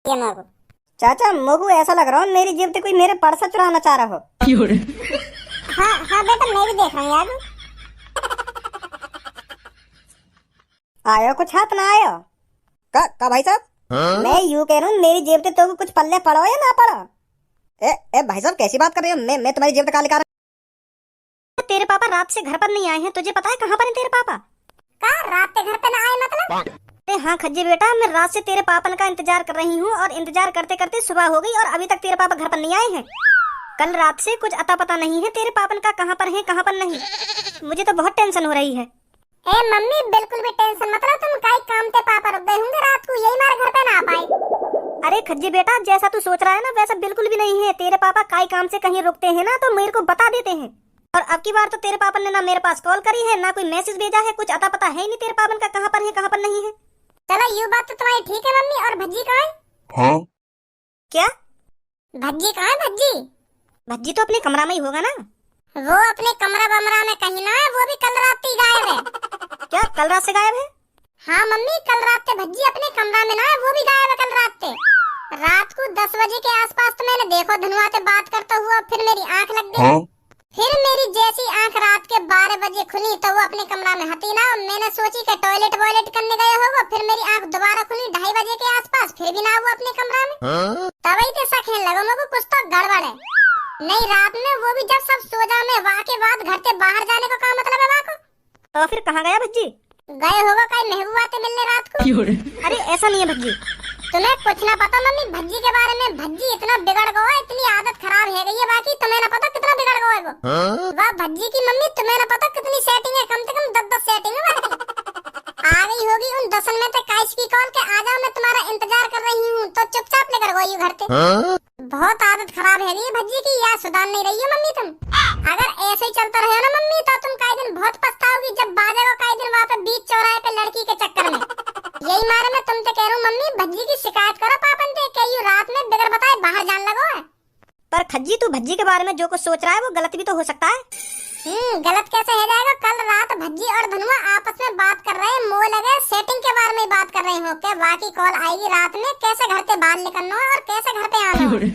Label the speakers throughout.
Speaker 1: ये मोगू चाचा, मोगू ऐसा लग रहा है मेरी जेब से कोई मेरे पर्स चुराना चाह रहा हो। हाँ हाँ बेटा, मैं भी देख रहा हूँ यार। आयो कुछ हाथ ना आयो का भाई साहब। मैं यूँ कह रहा हूँ मेरी जेब से तो कुछ पल्ले पड़ो या ना पड़ो। ए भाई साहब कैसी बात कर रहे हो? मैं तुम्हारी जेब से कहाँ निकाल रहा? तेरे पापा रात से घर पर नहीं आए हैं, तुझे पता है कहाँ पर है तेरे पापा? कहाँ रात से घर पे ना आए मतलब? हाँ खज्जे बेटा, मैं रात से तेरे पापा का इंतजार कर रही हूँ और इंतजार करते करते सुबह हो गई और अभी तक तेरे पापा घर पर नहीं आए हैं। कल रात से कुछ अता पता नहीं है तेरे पापन का, कहाँ पर है कहाँ पर नहीं। मुझे तो बहुत टेंशन हो रही है। ए मम्मी बिल्कुल भी टेंशन मत लो, तुम काई काम ते पापा रुक गए होंगे रात को, यही मारे घर पे ना आ पाए। अरे खज्जे बेटा, जैसा तू सोच रहा है ना वैसा बिल्कुल भी नहीं है। तेरे पापा काई काम से कहीं रुकते हैं ना तो मेरे को बता देते हैं। और अब की बार तो तेरे पापा ने ना मेरे पास कॉल करी है ना कोई मैसेज भेजा है, कुछ अता पता है नहीं तेरे पापन का कहाँ पर है कहाँ पर नहीं है। चलो ये बात तो तुम्हारी ठीक है मम्मी। और भज्जी कहाँ है?
Speaker 2: हाँ?
Speaker 1: क्या भज्जी कहाँ है? भज्जी भज्जी तो अपने कमरा में ही होगा ना। वो अपने कमरा बमरा में कहीं ना है, वो भी कल रात ही गायब है। क्या कल रात से गायब है? हाँ मम्मी, कल रात से भज्जी अपने कमरा में ना है, वो भी गायब है कल रात से। रात को 10 बजे के आसपास तो मैंने देखो धनुआ से बात करता हुआ, फिर मेरी आंख लग गई।
Speaker 2: हाँ?
Speaker 1: फिर मेरी जैसी आंख रात के 12 बजे खुली तो वो अपने कमरा में हती ना। मैंने सोची कि टॉयलेट वॉयलेट करने गया होगा, फिर मेरी आंख दोबारा खुली 2:30 बजे के आसपास, फिर भी ना वो अपने कमरा में।
Speaker 2: हाँ?
Speaker 1: तभी तो शक है लगो मुझको कुछ तो गड़बड़ है। नहीं रात में वो भी जब सब सो जाने वाह के बाद घर से बाहर जाने का क्या मतलब है वाह को? तो फिर कहाँ गया भज्जी? गए होगा कहीं महबूबा से मिलने रात को। अरे ऐसा नहीं है भज्जी, तुम्हें कुछ ना पता मम्मी भज्जी के बारे में। भज्जी इतना बिगड़ गया है, इतनी आदत खराब है गई है, बाकी तुम्हें ना पता कितना बिगड़ गया है वो।
Speaker 2: हाँ?
Speaker 1: वाह भज्जी की मम्मी, तुम्हें ना पता कितनी सेटिंग है, कम से कम 10 सेटिंग है बाकी। आ गई होगी उन 10 में से काइस की कॉल के आ जाओ, मैं तुम्हारा इंतजार कर रही हूँ, तो चुपचाप लेकर गई घर से।
Speaker 2: हाँ?
Speaker 1: बहुत आदत खराब है ये भज्जी की, यार सुधार नहीं रही है मम्मी तुम। अगर ऐसे ही चलता रहे ना मम्मी तो तुम कई दिन बहुत पछताओगी जब बाजेगा कई दिन वहाँ पे बीच चौराहे पे लड़की के चक्कर में। यही मारे मैं तुमसे कह रहा हूँ मम्मी भज्जी की शिकायत करो पापन से, कहीं रात में बिगर बताए बाहर जान लगो है। पर खज्जी तू भज्जी के बारे में जो कुछ सोच रहा है वो गलत भी तो हो सकता है। गलत कैसे हो जाएगा? कल रात भज्जी और धनुआ आपस में बात कर रहे हैं, मोह लगे सेटिंग के बारे में बात कर रहे हो कि बाकी कॉल आएगी रात में, कैसे घर से बाहर निकलना है और कैसे घर पे आना है।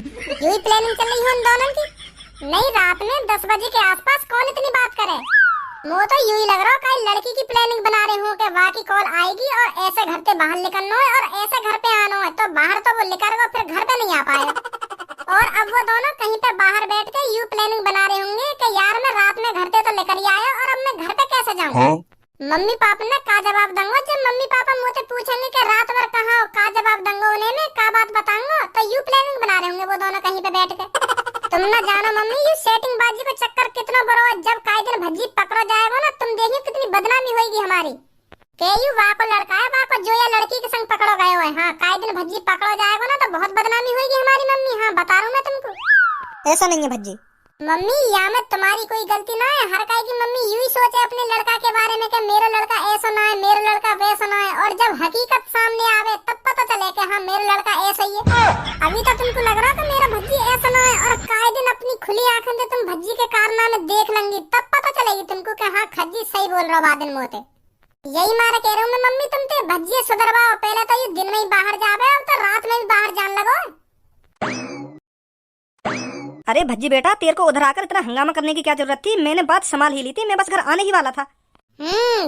Speaker 1: यही प्लानिंग चल रही है उन दोनों की। नहीं रात में 10 बजे के आसपास कौन इतनी बात करे? वो तो यूं ही लग रहा है कहीं लड़की की प्लानिंग बना रहे हो कि बाकी कॉल आएगी और ऐसे घर से बाहर निकलना है और ऐसे घर पे आना है, तो बाहर तो वो निकलेगा फिर घर पे नहीं आ पाएगा। और अब वो दोनों कहीं पे बाहर बैठ के यूं प्लानिंग बना रहे होंगे कि यार मैं रात में घर से तो लेकर ही आया और अब मैं घर पे कैसे जाऊं।
Speaker 2: हाँ?
Speaker 1: मम्मी पापा ने का जवाब दूंगा जब मम्मी पापा मुझसे पूछेंगे कि रात भर कहाँ हो, का जवाब दूंगा उन्हें मैं, का बात बताऊंगा। तो यूं प्लानिंग बना रहे होंगे वो दोनों कहीं पे बैठ के। तुम ना जानो मम्मी ये सेटिंग बाजी का चक्कर कितना बड़ा है, जब काई दिन भज्जी पकड़ा जाएगा ना तुम देखियो कितनी बदनामी होगी हमारी। केयू वाह को लड़का है, वाह को जो या लड़की के संग पकड़ो गए हुए। हाँ काई दिन भज्जी पकड़ा जाएगा ना तो बहुत बदनामी होगी हमारी मम्मी। हाँ बता रहा हूँ मैं तुमको। ऐसा नहीं है भज्जी। मम्मी यहाँ में तुम्हारी कोई गलती ना है, हर काई की मम्मी यूं ही सोचे अपने लड़का के बारे में कि मेरा लड़का ऐसा ना है, मेरा लड़का वैसा ना है, और जब हकीकत सामने आवे तब पता चले कि हाँ मेरा लड़का ऐसा ही है। अभी तो तुमको लग रहा है कि मेरा भज्जी ऐसा ना है, और काई दिन अपनी खुली आंखों से तुम भज्जी के कारनामे देख लेंगी तब पता चलेगी तुमको कि हाँ खज्जी सही बोल रहा बादल मोते। यही मारे कह रहा हूँ मैं मम्मी तुमसे, भज्जी सुधरवाओ। पहले तो ये दिन में ही बाहर जावे, अब तो रात में भी बाहर जान लगो। अरे भज्जी बेटा, तेरे को उधर आकर इतना हंगामा करने की क्या जरूरत थी? मैंने बात संभाल ही ली थी, मैं बस घर आने ही वाला था।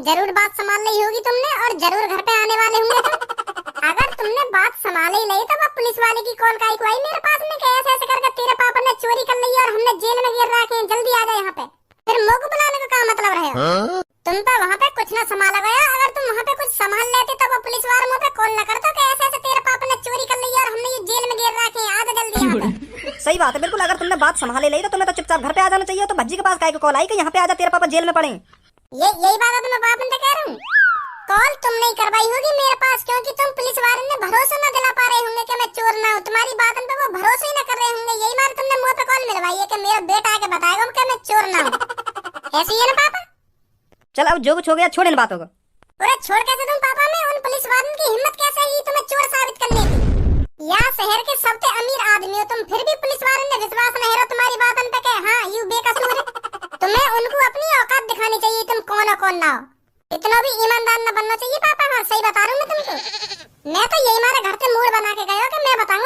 Speaker 1: जरूर बात संभाल ली होगी तुमने और जरूर घर पे आने वाले होंगे तुम। अगर तुमने बात संभाल ही ली तो वो पुलिस वाले की कॉल काई को आई मेरे पास में कि ऐसे ऐसे करके तेरे पापा ने चोरी कर ली और हमने जेल में गिर रखे हैं, जल्दी आ जाए यहाँ पे। फिर मुंह को बुलाने का क्या मतलब रहे?
Speaker 2: हाँ?
Speaker 1: तुम तो वहाँ पे कुछ ना संभाला गया, अगर तुम वहाँ पे कुछ संभाल लेते तो वो पुलिस वाले मुँह पे कॉल न करते कि ऐसे ऐसे तेरे पापा ने चोरी कर ली और हमने ये जेल में गिर रखे हैं, आ जा जल्दी यहाँ पे। सही बात है बिल्कुल, अगर तुमने बात संभाले ली तो तुम्हें तो चुपचाप घर पे आ जाना चाहिए। तो भज्जी के पास काहे को कॉल आई कि यहाँ पे आ जा, तेरे पापा जेल में पड़े। यही बात है तो मैं पापा से कह रहा हूँ। कॉल तुम नहीं करवाई होगी मेरे पास, क्योंकि तुम पुलिस वाले ने भरोसा न दिला पा रहे होंगे कि मैं चोर ना हूँ। तुम्हारी बात पे वो भरोसा ही न कर रहे होंगे, यही बात तुमने मुँह पे कॉल मिलवाई है कि मेरा बेटा आके बताएगा कि मैं चोर ना हूँ। ऐसी है ना पापा? चल अब जो कुछ हो गया छोड़ इन बातों को। अरे छोड़ कैसे तुम पापा? मैं उन पुलिस वालों की हिम्मत कैसे हुई तुम्हें चोर साबित करने की? यहाँ शहर के सबसे अमीर आदमी हो तुम, फिर भी पुलिस वालों ने विश्वास नहीं रहा तुम्हारी बात पे कि हाँ यू बेकसूर है। तुम्हें उनको अपनी औकात दिखानी चाहिए, तुम कौन हो कौन ना हो। इतना भी ईमानदार न बनना चाहिए पापा। हाँ सही बता रहा हूँ मैं तुमको। मैं तो यही मारे घर से मूड बना के गया कि मैं बताऊंगा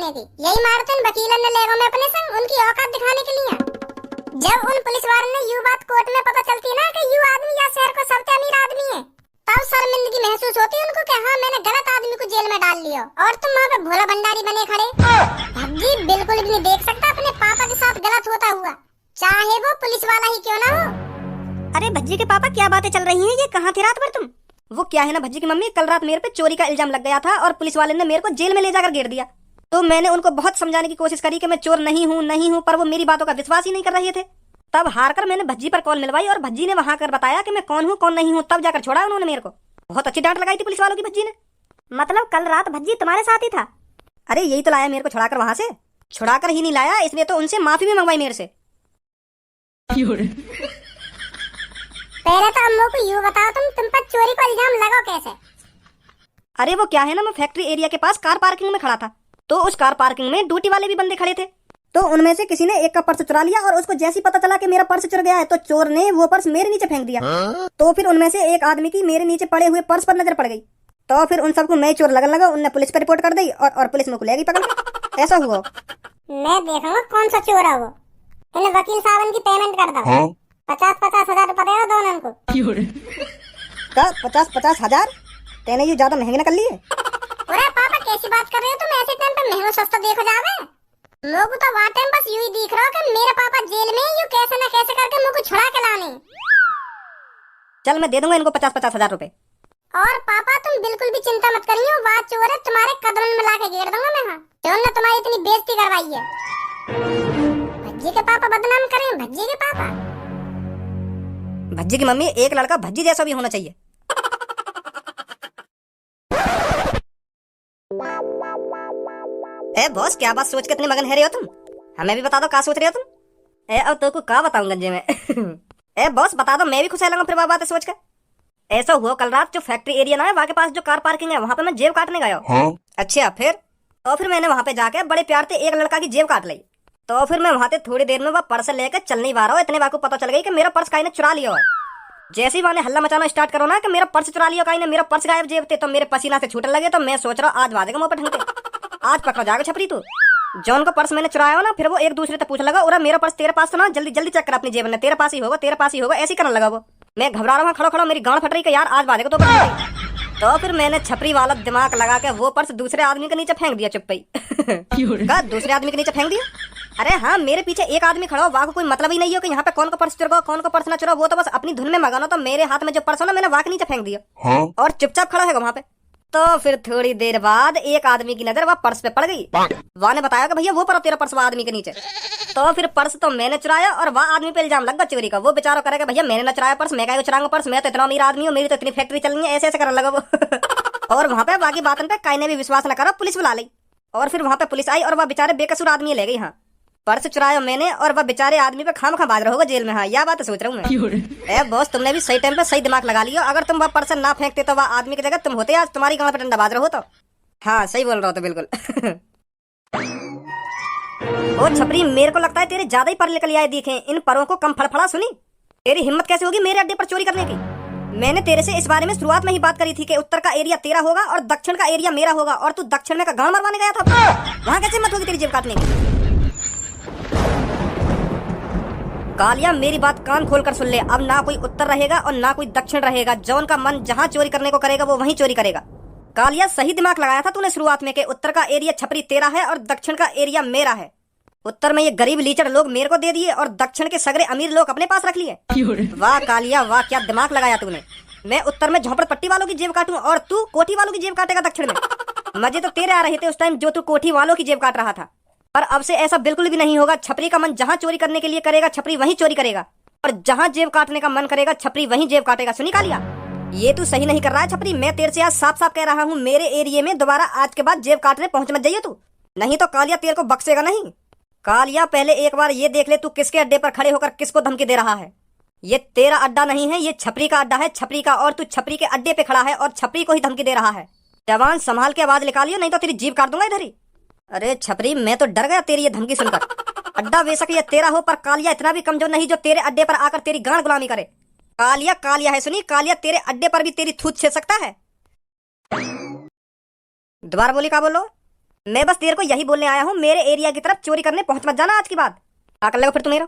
Speaker 1: डालने की। यही मार तो इन वकीलन ने लेगा मैं अपने संग उनकी औकात दिखाने के लिए। जब उन पुलिस वालों ने यू बात कोर्ट में पता चलती है ना कि यू आदमी या शहर को सबसे अमीर आदमी है, तब शर्मिंदगी महसूस होती है उनको कि हाँ मैंने गलत आदमी को जेल में डाल लिया और तुम वहाँ पे भोला भंडारी बने खड़े। भज्जी बिल्कुल भी नहीं देख सकता अपने पापा के साथ गलत होता हुआ, चाहे वो पुलिस वाला ही क्यों ना हो।
Speaker 2: अरे भज्जी के पापा क्या बातें चल रही हैं, ये कहाँ थे रात भर तुम? वो क्या है ना भज्जी की मम्मी, कल रात मेरे पे चोरी का इल्जाम लग गया था और पुलिस वाले ने मेरे को जेल में ले जाकर घेर दिया। तो मैंने उनको बहुत समझाने की कोशिश करी कि मैं चोर नहीं हूँ, पर वो मेरी बातों का विश्वास ही नहीं कर रहे थे। तब हार कर मैंने भज्जी पर कॉल मिलवाई और भज्जी ने वहां कर बताया कि मैं कौन हूँ कौन नहीं हूँ, तब जाकर छोड़ा उन्होंने मेरे को। बहुत अच्छी डांट लगाई थी पुलिस वालों की भज्जी ने। मतलब कल रात भज्जी तुम्हारे साथ ही था? अरे यही तो लाया मेरे को छुड़ाकर वहां से। छुड़ाकर ही नहीं लाया, इसलिए तो उनसे माफी भी मंगवाई मेरे से।
Speaker 1: पहले तो अम्मू को यूँ बताओ तुम पर चोरी का इल्जाम लगाओ कैसे?
Speaker 2: अरे वो क्या है ना, मैं फैक्ट्री एरिया के पास कार पार्किंग में खड़ा था, तो उस कार पार्किंग में ड्यूटी वाले भी बंदे खड़े थे। तो उनमें से किसी ने एक का पर्स चुरा लिया और उसको जैसे ही पता चला कि मेरा पर्स चुरा गया है तो चोर ने वो पर्स मेरे नीचे फेंक दिया। तो फिर उनमें से एक आदमी की मेरे नीचे पड़े हुए पर्स पर नजर पड़ गई, तो फिर उन सबको मैं चोर लगन लगा, उनने पुलिस पर रिपोर्ट कर दी और पुलिस में ले गई पकड़ के। ऐसा हुआ।
Speaker 1: मैं देखूंगा कौन सा चोर है वो। इन वकील साहब की पेमेंट कर दो। 50,000 रुपए देना दोनों को।
Speaker 2: का 50,000? तेने ये ज्यादा महंगे न कर लिए?
Speaker 1: अरे पापा कैसी बात कर रहे हो तुम? ऐसे टाइम पे महंगा सस्ता देखो जावे। लोग तो वहाँ टाइम बस यूं ही दिख रहा हो कि मेरे पापा जेल में यूं कैसे न कैसे करके मुझको छुड़ा के लाने।
Speaker 2: चल मैं दे दूंगा इनको 50,000 रुपए।
Speaker 1: और पापा तुम बिल्कुल भी चिंता मत करिए, बात चोर है तुम्हारे कदम में लाके घेर दूंगा मैं। हाँ तुमने तुम्हारी इतनी बेइज्जती करवाई है। भज्जी के पापा बदनाम करें, भज्जी के पापा।
Speaker 2: भज्जी की मम्मी, एक लड़का भज्जी जैसा भी होना चाहिए। ए बॉस, क्या बात सोच के इतने मगन है रहे हो तुम? हमें भी बता दो क्या सोच रहे हो तुम? ए अब तो को क्या बताऊं गंजे में। ए बॉस बता दो, मैं भी खुश रहूंगा फिर बात सोच कर। ऐसा हुआ कल रात जो फैक्ट्री एरिया ना है वहाँ के पास जो कार पार्किंग है वहाँ पे मैं जेब काटने गया। अच्छा फिर? तो फिर मैंने वहाँ पे जाके बड़े प्यार से एक लड़का की जेब काट ली। तो फिर मैं वहाँ पे थोड़ी देर में वह पर्स लेकर चल नहीं पा रहा हूँ, इतने बार को पता चल गई कि मेरा पर्स काई ने चुरा लिया है। जैसे ही वहाँ ने हल्ला मचाना स्टार्ट करो ना कि मेरा पर्स चुरा लिया काई ने, मेरा पर्स गायब जेब थे, तो मेरे पसीना से छूटने लगे। तो मैं सोच रहा हूँ आज बाजेगा मुँह पर ढंग से, आज पकड़ा जाएगा छपरी तू। जॉन का पर्स मैंने चुराया हो ना, फिर वो एक दूसरे से पूछ लगा, और मेरा पर्स तेरे पास तो ना, जल्दी जल्दी चेक कर अपनी जेब में, तेरे पास ही होगा तेरे पास ही होगा, ऐसे करने लगा वो। मैं घबरा रहा हूँ खड़ा खड़ा, मेरी गांड फट रही कि यार आज बाजेगा तो फिर मैंने छपरी वाला दिमाग लगा के वो पर्स दूसरे आदमी के नीचे फेंक दिया चुप्पी। का दूसरे आदमी के नीचे फेंक दिया? अरे हाँ, मेरे पीछे एक आदमी खड़ा हो, वहाँ को कोई मतलब ही नहीं हो कि यहाँ पे कौन का पर्स चुरा कौन का पर्स ना चुरा, वो तो बस अपनी धुन में मगन हो। तो मेरे हाथ में जो पर्स हो ना, मैंने वहाँ के नीचे फेंक दिया और चुपचाप खड़ा है वहाँ पे। तो फिर थोड़ी देर बाद एक आदमी की नजर वह पर्स पे पड़ गई। वहाँ ने बताया कि भैया वो पर तेरा पर्स वह आदमी के नीचे। तो फिर पर्स तो मैंने चुराया और वह आदमी पे इल्जाम लग गया चोरी का। वो बेचारा करेगा भैया मैंने न चुराया पर्स, मैं क्या चुराऊंगा पर्स, मैं तो इतना अमीर आदमी हूँ, मेरी तो इतनी फैक्ट्री चल रही है, ऐसे ऐसे करने लगा वो। और वहाँ पे बाकी बातों पे काई ने भी विश्वास न करा, पुलिस बुला ली। और फिर वहाँ पे पुलिस आई और वह बेचारे बेकसूर आदमी ले गई। हाँ पर्स चुराया मैंने और वह बेचारे आदमी पे खाम खा बाज रहा होगा जेल में। हाँ यह बात सोच रहा हूँ मैं। ए बॉस, तुमने भी सही टाइम पे सही दिमाग लगा लिया। अगर तुम वह पर्स ना फेंकते तो वह आदमी की जगह तुम होते, आज तुम्हारी गांव पे डंडा बाज रहा हो। तो हाँ सही बोल रहा हो तो बिल्कुल। ओ छपरी, मेरे को लगता है तेरे ज्यादा ही पर निकल आए दिखे, इन परों को कम फड़फड़ा सुनी। तेरी हिम्मत कैसे होगी मेरे अड्डे पर चोरी करने की? मैंने तेरे से इस बारे में शुरुआत में ही बात करी थी कि उत्तर का एरिया तेरा होगा और दक्षिण का एरिया मेरा होगा, और तू दक्षिण में का गांव मरवाने गया था। वहां कैसे हिम्मत होगी तेरी जेब काटने की? कालिया मेरी बात कान खोल कर सुन ले, अब ना कोई उत्तर रहेगा और ना कोई दक्षिण रहेगा। जौन का मन जहां चोरी करने को करेगा वो वहीं चोरी करेगा। कालिया सही दिमाग लगाया था तूने शुरुआत में कि उत्तर का एरिया छपरी तेरा है और दक्षिण का एरिया मेरा है। उत्तर में ये गरीब लीचड़ लोग मेरे को दे दिए और दक्षिण के सगरे अमीर लोग अपने पास रख लिए। वाह कालिया वाह, क्या दिमाग लगाया तूने। मैं उत्तर में झोपड़पट्टी वालों की जेब काटूं और तू कोठी वालों की जेब काटेगा दक्षिण में। मजे तो तेरे आ रहे थे उस टाइम जो तू कोठी वालों की जेब काट रहा था, पर अब से ऐसा बिल्कुल भी नहीं होगा। छपरी का मन जहां चोरी करने के लिए करेगा छपरी वहीं चोरी करेगा, और जहां जेब काटने का मन करेगा छपरी वहीं जेब काटेगा। सुनी कालिया, ये तू सही नहीं कर रहा है छपरी। मैं तेरे से आज साफ साफ कह रहा हूँ, मेरे एरिया में दोबारा आज के बाद जेब काटने पहुंच मत जाइए तू, नहीं तो कालिया तेरे को बख्शेगा नहीं। कालिया पहले एक बार ये देख ले तू किसके अड्डे पर खड़े होकर किसको धमकी दे रहा है। ये तेरा अड्डा नहीं है, ये छपरी का अड्डा है, छपरी का, और तू छपरी के अड्डे पे खड़ा है और छपरी को ही धमकी दे रहा है। जवान संभाल के आवाज निकालियो, नहीं तो तेरी जीभ काट दूंगा इधर ही। अरे छपरी, मैं तो डर गया तेरी ये धमकी सुनकर। अड्डा बेशक ये तेरा हो, पर कालिया इतना भी कमजोर नहीं जो तेरे अड्डे पर आकर तेरी गांड गुलामी करे। कालिया कालिया है, सुनी कालिया, तेरे अड्डे पर भी तेरी थूत छेद सकता है। दोबारा बोली, क्या बोलो? मैं बस तेरे को यही बोलने आया हूँ, मेरे एरिया की तरफ चोरी करने पहुंच मत जाना आज की बात। क्या कर लेगा फिर तू मेरा?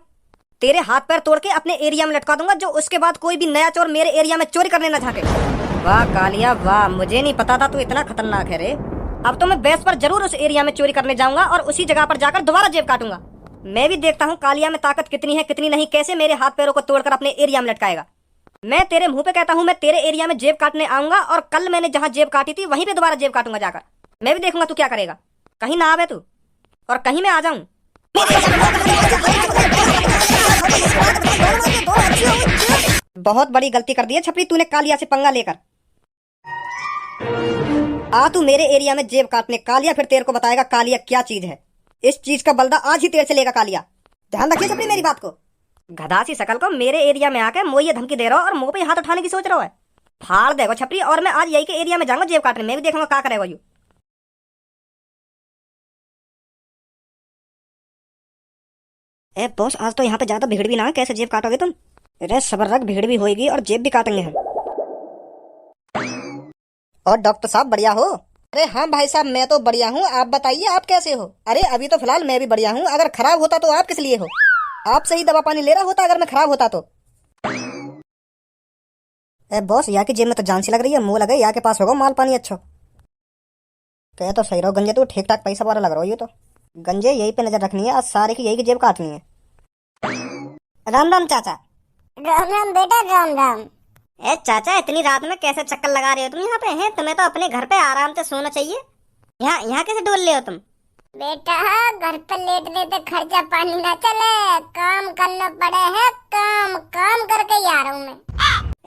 Speaker 2: तेरे हाथ पैर तोड़ के अपने एरिया में लटका दूंगा, जो उसके बाद कोई भी नया चोर मेरे एरिया में चोरी करने न झाके। वाह कालिया वाह, मुझे नहीं पता था तू इतना खतरनाक है रे। अब तो मैं बेस पर जरूर उस एरिया में चोरी करने जाऊंगा और उसी जगह पर जाकर दोबारा जेब काटूंगा। मैं भी देखता हूँ कालिया में ताकत कितनी है कितनी नहीं, कैसे मेरे हाथ पैरों को तोड़कर अपने एरिया में लटकाएगा। मैं तेरे मुंह पे कहता हूँ, मैं तेरे एरिया में जेब काटने आऊंगा और कल मैंने जहाँ जेब काटी थी वहीं पे दोबारा जेब काटूंगा जाकर। मैं भी देखूंगा तू क्या करेगा। कहीं ना आवे तू और कहीं मैं आ जाऊं। बहुत बड़ी गलती कर दी है छपरी तूने कालिया से पंगा लेकर। आ तू मेरे एरिया में जेब काटने कालिया, फिर तेरे को बताएगा कालिया क्या चीज है। इस चीज का बलदा आज ही तेरे से लेगा कालिया। ध्यान रखिए छपरी मेरी बात को। गधा सी शकल को मेरे एरिया में आके मुझे धमकी दे रहा हो और मुंह पे हाथ उठाने की सोच रहा है। फाड़ देगा छपरी, और मैं आज यही के एरिया में जाऊंगा जेब काटने। मैं भी देखूंगा क्या करेगा यू। ए बॉस, आज तो यहाँ पे ज्यादा भीड़ भी ना है, कैसे जेब काटोगे तुम? अरे सबर रख, भीड़ भी होगी और जेब भी काटेंगे हम। और डॉक्टर साहब बढ़िया हो? अरे हाँ भाई साहब, मैं तो बढ़िया हूँ, आप बताइए आप कैसे हो? अरे अभी तो फिलहाल मैं भी बढ़िया हूँ। अगर खराब होता तो आप किस लिए हो? आप सही दवा पानी ले रहा होता अगर मैं खराब होता तो। ए बॉस, यहाँ की जेब में तो जान सी लग रही है, मुंह लगे यहाँ के पास होगा माल पानी अच्छा। कह तो सही रहो गंजे, तू ठीक ठाक पैसा वाला लग रहा हो ये तो। गंजे यही पे नजर रखनी है, आज सारे की यही की जेब काटनी है। राम राम चाचा।
Speaker 1: राम राम बेटा, राम राम।
Speaker 2: ए चाचा, इतनी रात में कैसे चक्कर लगा रहे हो तुम यहाँ पे? हैं तुम्हें तो अपने घर पे आराम से सोना चाहिए, यहाँ यहाँ कैसे डोल रहे हो तुम?
Speaker 1: बेटा घर पर लेटने से खर्चा पानी ना चले, काम करना पड़े है, काम काम करके ही आ रहा हूँ मैं।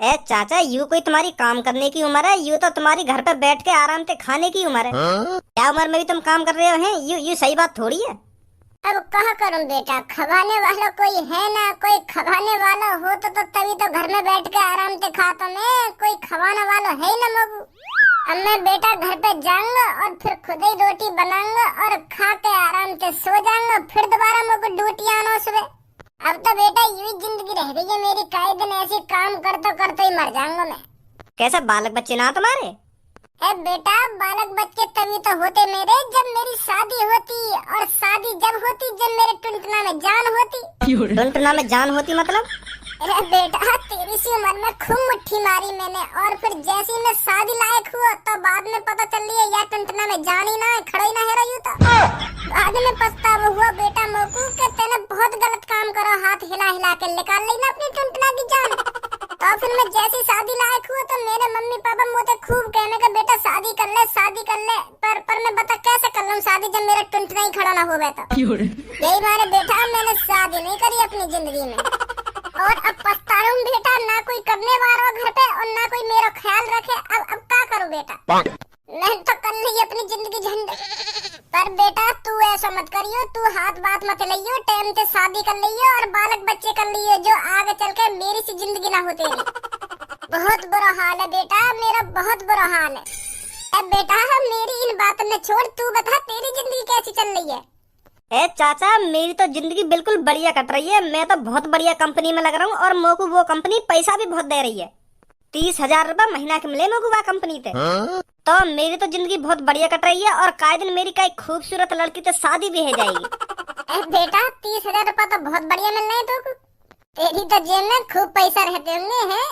Speaker 2: ए चाचा, यू कोई तुम्हारी काम करने की उम्र है? यू तो तुम्हारी घर पे बैठ के आराम से खाने की उम्र है। क्या उम्र में भी तुम काम कर रहे हो? हैं यू सही बात थोड़ी है।
Speaker 1: अब कहाँ करूँ बेटा, खवाने वाला कोई है ना, कोई खवाने वाला हो तो तभी तो घर में बैठ के आराम से खाता मैं, कोई खवाने वाला है ही ना मगू। अब मैं बेटा घर पे जाऊंगा और फिर खुद ही रोटी बनाऊंगा और खा के आराम से सो जाऊंगा, फिर दोबारा मुझको ड्यूटी आना सुबह। अब तो बेटा यूं जिंदगी रह गई है मेरी, कई दिन ऐसे काम करते ही मर जाऊंगा मैं।
Speaker 2: कैसे बालक बच्चे ना तुम्हारे?
Speaker 1: ए बेटा बालक बच्चे तभी तो होते मेरे जब मेरी शादी होती, और शादी जब होती जब मेरे टुनटुना में जान होती।
Speaker 2: टुनटुना में जान होती मतलब?
Speaker 1: अरे बेटा तेरी सी उम्र में खूब मुट्ठी मारी मैंने, और फिर जैसे ही मैं शादी लायक हुआ तो बाद में पता चल लिया यार टुनटुना में जान ही ना है, खड़ा ही ना है रही तो। बाद में पछतावा हुआ बेटा मोकू कि तूने बहुत गलत काम करो, हाथ हिला हिला के निकाल ली ना अपनी टुनटुना की जान। तो फिर मैं जैसी शादी लायक हुआ तो मेरे मम्मी पापा मुझे खूब कहने का बेटा शादी कर ले शादी कर ले, पर मैं बता कैसे कर लूं शादी जब मेरा टुनटुना ही खड़ा ना हो बैठा। यही मारे बेटा मैंने शादी नहीं करी अपनी जिंदगी में, और अब पछता रहा हूं बेटा, ना कोई करने वाला घर पे और ना कोई मेरा ख्याल रखे। अब क्या करूं बेटा, मैं तो कर ली अपनी जिंदगी झंडे। पर बेटा तू ऐसा मत करियो, तू हाथ बात मत लियो, टाइम से शादी कर लियो और बालक बच्चे कर लियो, जो आगे चल के मेरी सी जिंदगी ना हो तेरी। बहुत बुरा हाल है बेटा मेरा, बहुत बुरा हाल है। अब बेटा मेरी इन बातों में छोड़, तू बता तेरी जिंदगी कैसी चल रही है?
Speaker 2: ए चाचा, मेरी तो जिंदगी बिल्कुल बढ़िया कट रही है। मैं तो बहुत बढ़िया कंपनी में लग रहा हूँ और मोको वो कंपनी पैसा भी बहुत दे रही है। 30,000 रुपए महीना के मिले मोको वह कंपनी से। तो मेरी तो जिंदगी बहुत बढ़िया कट रही है और काहे दिन मेरी कई खूबसूरत लड़की तो शादी भी हो जाएगी।
Speaker 1: बेटा 30,000 रुपए तो बहुत बढ़िया मिल रहे हैं, तेरी तो जेब में खूब पैसा रहते होंगे हैं।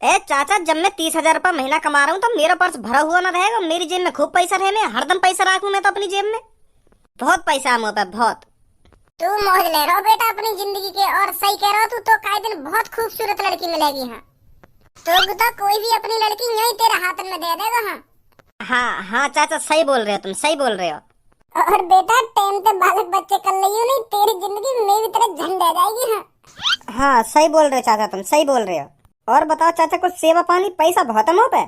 Speaker 2: ए चाचा, जब मैं 30,000 रुपए महीना कमा रहा हूँ तो मेरा पर्स भरा हुआ ना रहेगा? मेरी जेब में खूब पैसा रहे, मैं हरदम पैसा रखूँ मैं तो अपनी जेब में, बहुत पैसा मुँह पे बहुत।
Speaker 1: तू मौज ले रहा बेटा अपनी जिंदगी के, और सही कह रहा तू तो काहे दिन बहुत खूबसूरत लड़की मिलेगी। तो कोई भी अपनी लड़की यही तेरे हाथ में दे देगा।
Speaker 2: हाँ हाँ चाचा, सही बोल रहे हो तुम, सही बोल रहे हो।
Speaker 1: और बेटा टाइम पे बालक बच्चे कर लियो नहीं, तेरी जिंदगी मेरी तरह झंड आ जाएगी।
Speaker 2: हाँ सही बोल रहे हो चाचा, तुम सही बोल रहे हो। और बताओ चाचा, कुछ सेवा पानी पैसा बहुत है मुँह पे?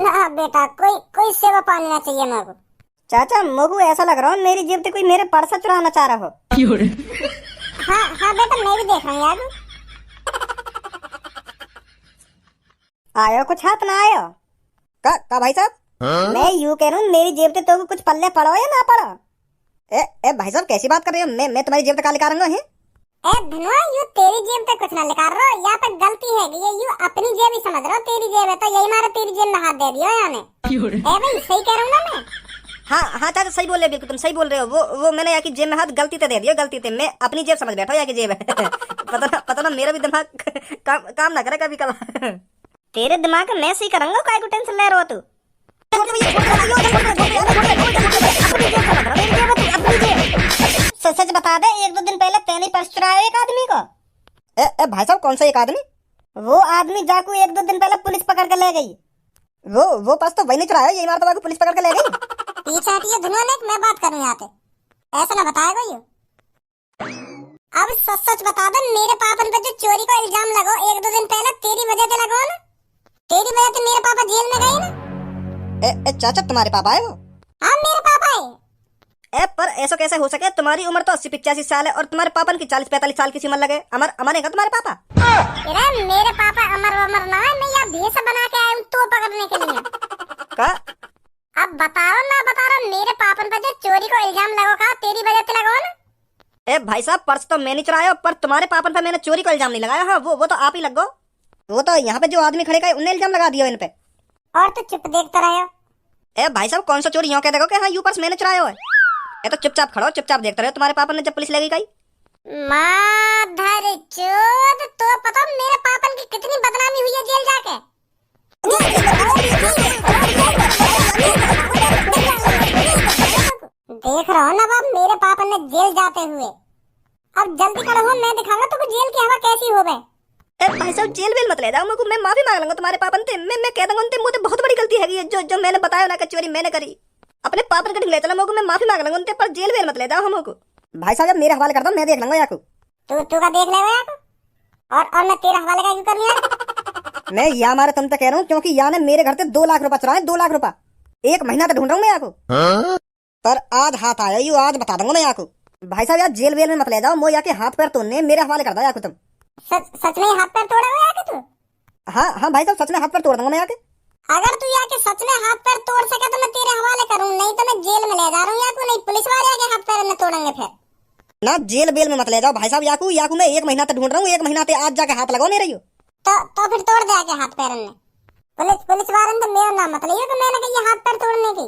Speaker 1: ना बेटा कोई सेवा पानी ना चाहिए मेरे को।
Speaker 2: चाचा मुझको ऐसा लग रहा है मेरी जेब से कोई मेरे पर्स चुराना चाह रहा हो।
Speaker 1: हाँ बेटा मैं भी देख रहा हूँ यार।
Speaker 2: आयो कुछ हाथ ना आयो का भाई साहब? मैं यूँ कह रहा हूँ मेरी जेब से तो कुछ पल्ले पड़ो या ना पड़ो? ए भाई साहब कैसी बात कर रहे हो? मैं तुम्हारी जेब से क्या लिखा रहा हूँ?
Speaker 1: ए धनवा यू तेरी जेब पे कुछ ना लिखा रहा, यहाँ पे गलती है ये यू अपनी जेब ही समझ रहा, तेरी जेब है तो यही मारा तेरी जेब में हाथ दे दिया याने। ए भाई सही कह रहा हूँ ना मैं?
Speaker 2: हाँ हाँ चाचा सही बोल रहे हो, बिल्कुल तुम सही बोल रहे हो। वो मैंने यहाँ की जेब में हाथ गलती से दे दिया, गलती से। मैं अपनी जेब समझ बैठा हूँ, यहाँ की जेब है। पता ना मेरा भी दिमाग काम ना करे कभी कभार।
Speaker 1: तेरे दिमाग में मैं सही करूंगा, काय को टेंशन ले रहा हो तू। सच बता दे, 1-2 दिन पहले तेने पर्स चुराया एक आदमी को।
Speaker 2: भाई साहब कौन सा एक आदमी?
Speaker 1: वो आदमी जाकू 1-2 दिन पहले पुलिस पकड़ के ले गई।
Speaker 2: वो पर्स तो वही नहीं चुराया, यही मारता पुलिस पकड़ के ले गई।
Speaker 1: पीछे हटिए धुनों, मैं बात करूं यहाँ पे, ऐसा ना बताएगा ये। अब सच बता दे, मेरे पापन पे जो चोरी का इल्जाम लगाओ 1-2 दिन पहले, तेरी वजह से लगाओ ना। तेरी वजह से मेरे पापा जेल में गए ना।
Speaker 2: चाचा तुम्हारे पापा है वो?
Speaker 1: हाँ मेरे पापा है।
Speaker 2: पर ऐसा कैसे हो सके? तुम्हारी उम्र तो 80-85 साल है और तुम्हारे पापन की 40-45 साल की उम्र लगे। अमर है तुम्हारे पापा?
Speaker 1: अरे मेरे पापा अमर ना है, मैं यहाँ भेष बना के आया हूँ तो पकड़ने के लिए।
Speaker 2: का?
Speaker 1: अब बताओ ना बता रहा, मेरे पापन पे जो चोरी को इल्जाम लगाओ का तेरी वजह से लगाओ ना।
Speaker 2: भाई साहब पर्स तो मैं नहीं चुराया, पर तुम्हारे पापन पे मैंने चोरी को इल्जाम नहीं लगाया। हाँ वो तो आप ही लगो। वो तो यहाँ पे जो आदमी खड़े गए उन्हें इल्जाम लगा दिया इन पे।
Speaker 1: और तो चुप देखता रहे।
Speaker 2: भाई साहब कौन सा चोरी यूँ कह देखो कि हाँ यू पर्स मैंने चुराया है। तो चुपचाप खड़ो, चुपचाप देखते रहो तुम्हारे पापा ने जब पुलिस लगी गई।
Speaker 1: माधर चोद, तो पता मेरे पापन की कितनी बदनामी हुई है जेल जाके। देख रहा हो ना बाप, मेरे पापन ने जेल जाते हुए। अब जल्दी करो, मैं दिखाऊंगा तुमको जेल की हवा कैसी हो गए।
Speaker 2: भाई साहब जेल वेल मत ले जाओ मेरे को, मैं माफी मांग लूंगा तुम्हारे पापन से। मैं कह दूंगा उनसे मुझे बहुत बड़ी गलती है जो मैंने बताया ना कि चोरी मैंने करी। अपने पापन कटिंग ले चला मेरे को, मैं माफी मांग लूंगा उनसे, पर जेल वेल मत ले जाओ हमको। भाई साहब जब मेरे हवाले कर दो मैं देख लूंगा याकू।
Speaker 1: तू का देख लेगा याकू, और मैं तेरा हवाले का क्यों करनी है?
Speaker 2: मैं यहाँ मारे तुम तक कह रहा हूँ क्योंकि यहाँ ने मेरे घर से 2 लाख रुपए चुराए, 2 लाख रुपए। 1 महीना तक ढूंढ रहा हूँ मैं याकू, पर आज हाथ आया यू, आज बता दूंगा मैं याकू। भाई साहब यार जेल वेल में मत ले जाओ, मो याके हाथ पैर तोड़ने मेरे हवाले कर दो याकू तुम।
Speaker 1: सच में हाथ पैर तोड़ा हुआ है तू?
Speaker 2: हाँ भाई साहब सच में हाथ पैर तोड़ दूंगा मैं याके।
Speaker 1: अगर तू याके सच में हाथ पैर तोड़ सके तो मैं तेरे हवाले करूं, नहीं तो मैं जेल में ले जा रहा हूं याकू। नहीं पुलिस वाले आके हाथ पैर में तोड़ेंगे फिर।
Speaker 2: ना जेल बेल में मत ले जाओ भाई साहब याकू मैं 1 महीना तक ढूंढ रहा हूँ, 1 महीना से आज जाके हाथ लगाओ मेरे।
Speaker 1: तो फिर तोड़ दे आके हाथ पैर में। पुलिस वाले तो मेरा नाम मत लियो कि मैंने कही हाथ पैर तोड़ने की।